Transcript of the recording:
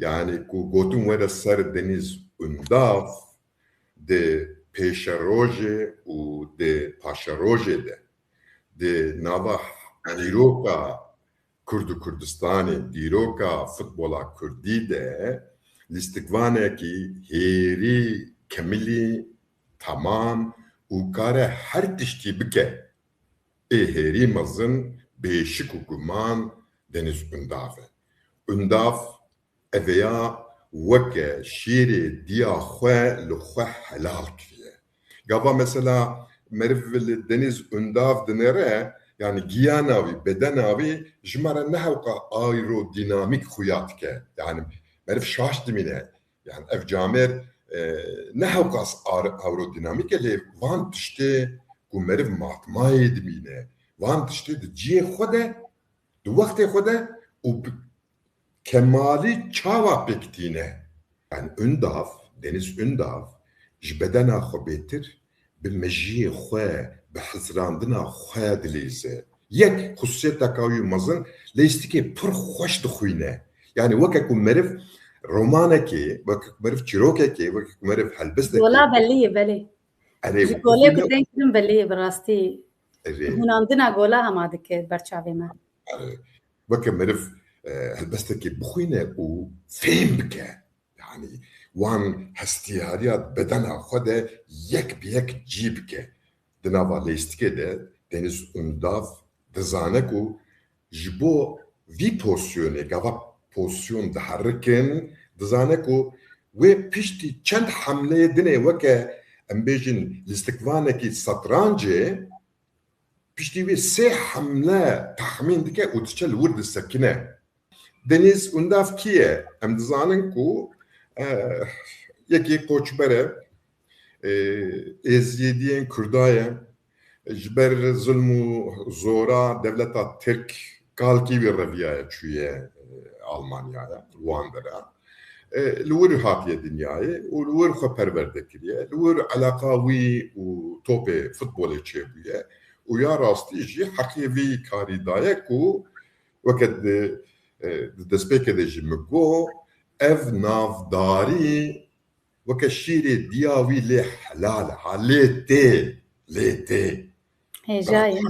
yani ku gotum were ser deniz undaf de peşeroje u de paşeroje de nava diroka Kurdu Kurdistanê dîroka futbola Kurdî de lîstikvanekî hêrî kemilî tamam û kare her tiştî bike ê hêrî mezin bêşik û guman deniz undav e. Undav eveya weke şîrê diya xwe li xwe helal kiriye. Gava mesela meriv li deniz undav dinêre yani giyanavi, bedenavi jmara nehewqa aerodinamik xuya dike. Yani meriv şaş dimîne. Yani ev camer nehewqa aerodinamik lê van tiştê ku meriv matmayê dimîne. Van tiştê di ciyê xwe de, di wextê xwe de û bi kemalî çawa pêkitîne. Yani undav, deniz undav ji bedena xwe bêtir bi mejiyê xwe bi hizrandina xwe dilêze. Yek xusûsiyeteka wî mezin lêstikê pir xweş dixwîne. Yani weke ku meriv romanekê, weke ku meriv çîrokekê, weke ku meriv helbestekê. Gola belliye belê. Ji golê ku tên kirin belliye bi rastî. Hunandina gola hema dike berçavê me. Weke meriv helbestekê bixwîne û fêm bike. Yani wan hestiyariya bedena xwe de yek bi yek cî bike. Di nava lêstikê de deniz undav dizane ku ji bo vî pozisyonê gava pozisyon diherikin dizane ku wê piştî çend hemleyê dinê weke em bêjin lîstikvanekî setrancê piştî wê sê hemle tehmîn dike û diçe li wir disekine. Deniz undav kî ye? Em dizanin ku yekê koçber e êziyediyên Kurda ye ji ber zulm û zora devleta Tirk kalkî wê reviyaya çûye Almanyaya wan dere. Li wir hatiye dinyayê û li wir xwe perwerde kiriye. Li wir eleqa wî û topê futbolê çêbûye û ya rastî jî heqê vî karî daye ku weke di destpêkê de jî min got ev navdarî weke şîrê diya wî lê helal e, lê tê. Hêja ye.